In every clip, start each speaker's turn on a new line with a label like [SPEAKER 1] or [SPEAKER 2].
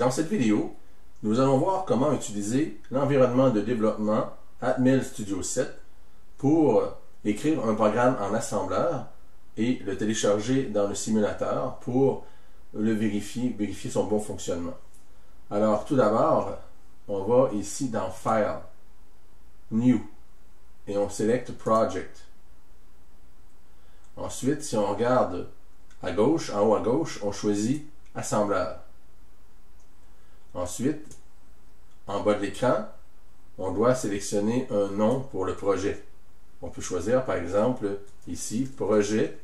[SPEAKER 1] Dans cette vidéo, nous allons voir comment utiliser l'environnement de développement Atmel Studio 7 pour écrire un programme en assembleur et le télécharger dans le simulateur pour le vérifier son bon fonctionnement. Alors tout d'abord, on va ici dans File, New, et on sélecte Project. Ensuite, si on regarde à gauche, en haut à gauche, on choisit Assembleur. Ensuite, en bas de l'écran, on doit sélectionner un nom pour le projet. On peut choisir par exemple ici Projet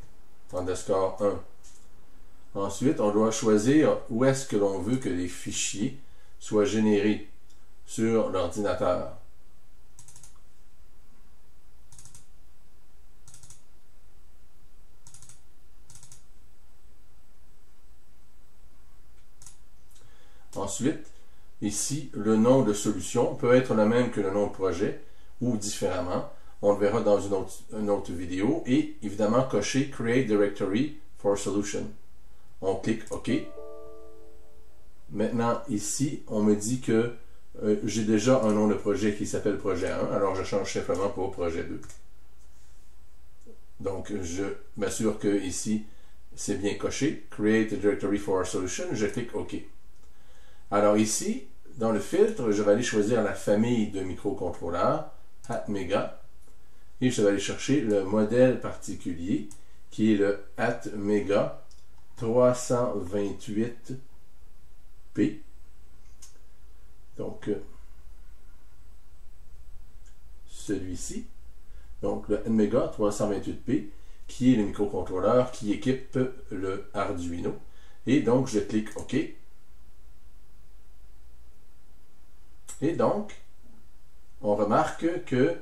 [SPEAKER 1] _ 1. Ensuite, on doit choisir où est-ce que l'on veut que les fichiers soient générés sur l'ordinateur. Ensuite, ici, le nom de solution peut être le même que le nom de projet ou différemment. On le verra dans une autre vidéo. Et évidemment, cocher Create Directory for Solution. On clique OK. Maintenant, ici, on me dit que j'ai déjà un nom de projet qui s'appelle projet 1. Alors, je change simplement pour projet 2. Donc, je m'assure que ici, c'est bien coché. Create a Directory for Solution. Je clique OK. Alors ici, dans le filtre, je vais aller choisir la famille de microcontrôleurs, Atmega, et je vais aller chercher le modèle particulier, qui est le Atmega 328P. Donc, celui-ci. Donc, le Atmega 328P, qui est le microcontrôleur qui équipe le Arduino. Et donc, je clique OK. Et donc, on remarque que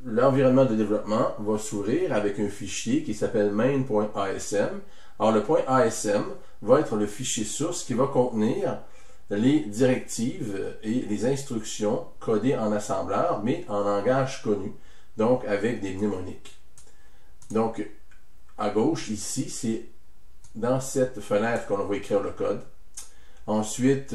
[SPEAKER 1] l'environnement de développement va s'ouvrir avec un fichier qui s'appelle main.asm. Alors, le .asm va être le fichier source qui va contenir les directives et les instructions codées en assembleur, mais en langage connu, donc avec des mnémoniques. Donc, à gauche, ici, c'est dans cette fenêtre qu'on va écrire le code. Ensuite,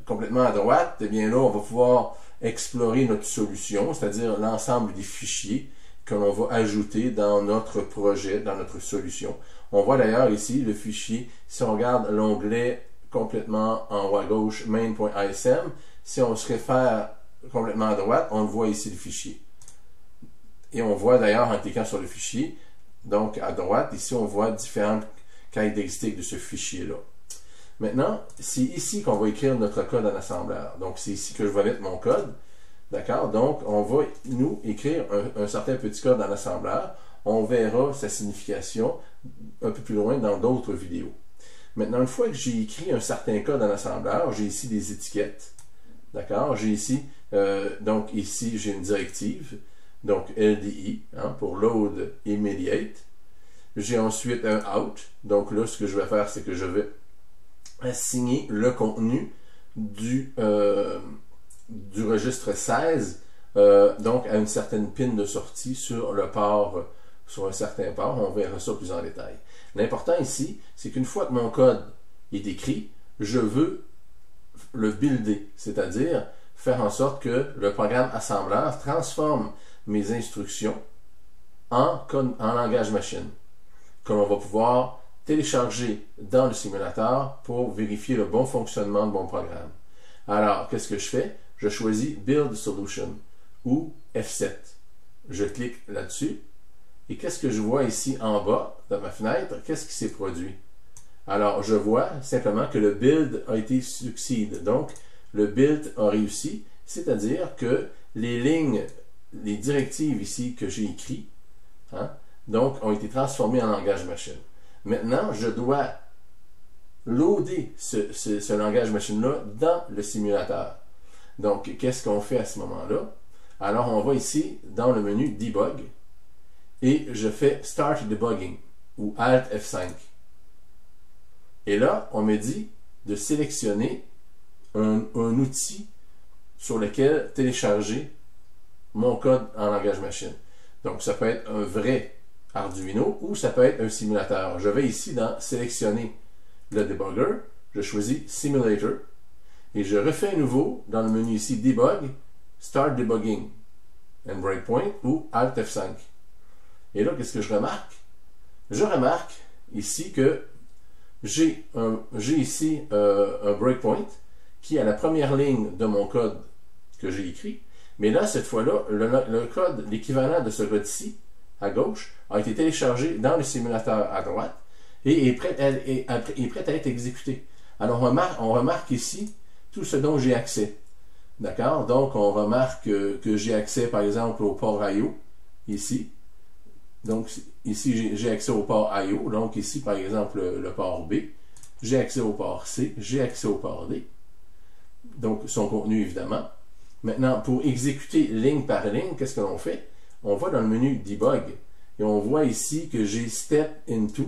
[SPEAKER 1] complètement à droite, eh bien là, on va pouvoir explorer notre solution, c'est-à-dire l'ensemble des fichiers que l'on va ajouter dans notre projet, dans notre solution. On voit d'ailleurs ici le fichier, si on regarde l'onglet complètement en haut à gauche, main.asm, si on se réfère complètement à droite, on voit ici le fichier. Et on voit d'ailleurs en cliquant sur le fichier, donc à droite, ici on voit différentes caractéristiques de ce fichier-là. Maintenant, c'est ici qu'on va écrire notre code en assembleur. Donc, c'est ici que je vais mettre mon code. D'accord? Donc, on va, nous, écrire un certain petit code en assembleur. On verra sa signification un peu plus loin dans d'autres vidéos. Maintenant, une fois que j'ai écrit un certain code en assembleur, j'ai ici des étiquettes. D'accord? J'ai ici, donc ici, j'ai une directive. Donc, LDI, pour Load Immediate. J'ai ensuite un Out. Donc là, ce que je vais faire, c'est que je vais assigner le contenu du registre 16 donc à une certaine pin de sortie sur le port, sur un certain port. On verra ça plus en détail. L'important ici, c'est qu'une fois que mon code est écrit, je veux le builder, c'est-à-dire faire en sorte que le programme assembleur transforme mes instructions en langage machine, que l'on va pouvoir télécharger dans le simulateur pour vérifier le bon fonctionnement de mon programme. Alors, qu'est-ce que je fais? Je choisis Build Solution ou F7. Je clique là-dessus et qu'est-ce que je vois ici en bas de ma fenêtre? Qu'est-ce qui s'est produit? Alors, je vois simplement que le build a été succède. Donc, le build a réussi, c'est-à-dire que les lignes, les directives ici que j'ai écrites, donc, ont été transformées en langage machine. Maintenant, je dois loader ce langage machine-là dans le simulateur. Donc, qu'est-ce qu'on fait à ce moment-là? Alors, on va ici dans le menu Debug et je fais Start Debugging ou Alt F5. Et là, on me dit de sélectionner un outil sur lequel télécharger mon code en langage machine. Donc, ça peut être un vrai Arduino ou ça peut être un simulateur. Je vais ici dans sélectionner le debugger je choisis Simulator et je refais à nouveau dans le menu ici Debug, Start Debugging, and Breakpoint ou Alt F5. Et là, qu'est-ce que je remarque? Je remarque ici que j'ai ici un breakpoint qui est à la première ligne de mon code que j'ai écrit. Mais là, cette fois-là, le code, l'équivalent de ce code-ci, à gauche, a été téléchargé dans le simulateur à droite et est prêt à être exécuté. Alors, on remarque ici tout ce dont j'ai accès. D'accord? Donc, on remarque que j'ai accès, par exemple, au port I/O, ici. Donc, ici, j'ai accès au port I/O. Donc, ici, par exemple, le port B. J'ai accès au port C. J'ai accès au port D. Donc, son contenu, évidemment. Maintenant, pour exécuter ligne par ligne, qu'est-ce que l'on fait? On va dans le menu Debug et on voit ici que j'ai Step Into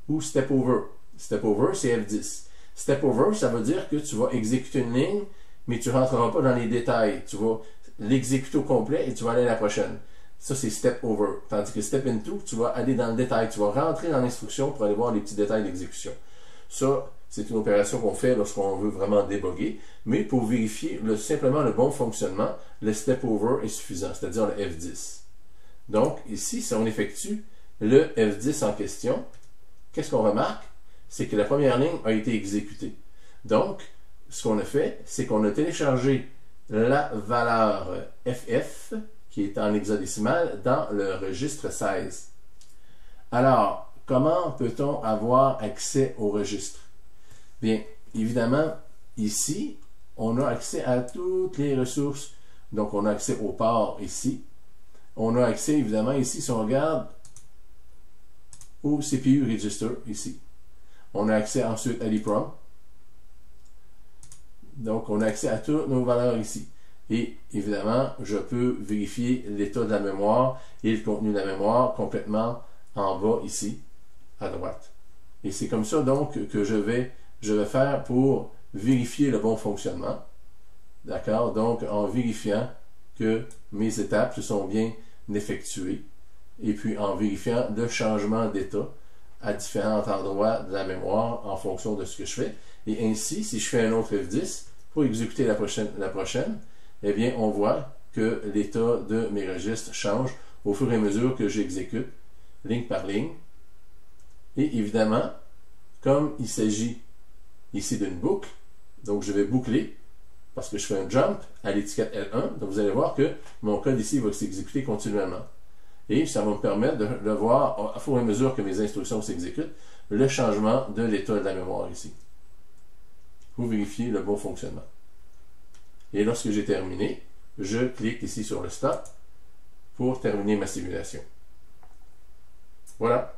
[SPEAKER 1] ou Step Over. Step Over, c'est F10. Step Over, ça veut dire que tu vas exécuter une ligne, mais tu ne rentreras pas dans les détails. Tu vas l'exécuter au complet et tu vas aller à la prochaine. Ça, c'est Step Over. Tandis que Step Into, tu vas aller dans le détail. Tu vas rentrer dans l'instruction pour aller voir les petits détails d'exécution. Ça, c'est une opération qu'on fait lorsqu'on veut vraiment débugger. Mais pour vérifier simplement le bon fonctionnement, le Step Over est suffisant, c'est-à-dire le F10. Donc, ici, si on effectue le F10 en question, qu'est-ce qu'on remarque? C'est que la première ligne a été exécutée. Donc, ce qu'on a fait, c'est qu'on a téléchargé la valeur FF, qui est en hexadécimal, dans le registre 16. Alors, comment peut-on avoir accès au registre? Bien, évidemment, ici, on a accès à toutes les ressources. Donc, on a accès au port ici. On a accès, évidemment, ici, si on regarde, au CPU Register, ici. On a accès ensuite à l'EEPROM. Donc, on a accès à toutes nos valeurs ici. Et, évidemment, je peux vérifier l'état de la mémoire et le contenu de la mémoire complètement en bas, ici, à droite. Et c'est comme ça, donc, que je vais faire pour vérifier le bon fonctionnement. D'accord? Donc, en vérifiant que mes étapes se sont bien effectuées et puis en vérifiant le changement d'état à différents endroits de la mémoire en fonction de ce que je fais. Et ainsi, si je fais un autre F10 pour exécuter la prochaine, eh bien, on voit que l'état de mes registres change au fur et à mesure que j'exécute ligne par ligne. Et évidemment, comme il s'agit ici d'une boucle, donc je vais boucler parce que je fais un jump à l'étiquette L1. Donc vous allez voir que mon code ici va s'exécuter continuellement. Et ça va me permettre de voir, au fur et à mesure que mes instructions s'exécutent, le changement de l'état de la mémoire ici. Pour vérifier le bon fonctionnement. Et lorsque j'ai terminé, je clique ici sur le Stop pour terminer ma simulation. Voilà.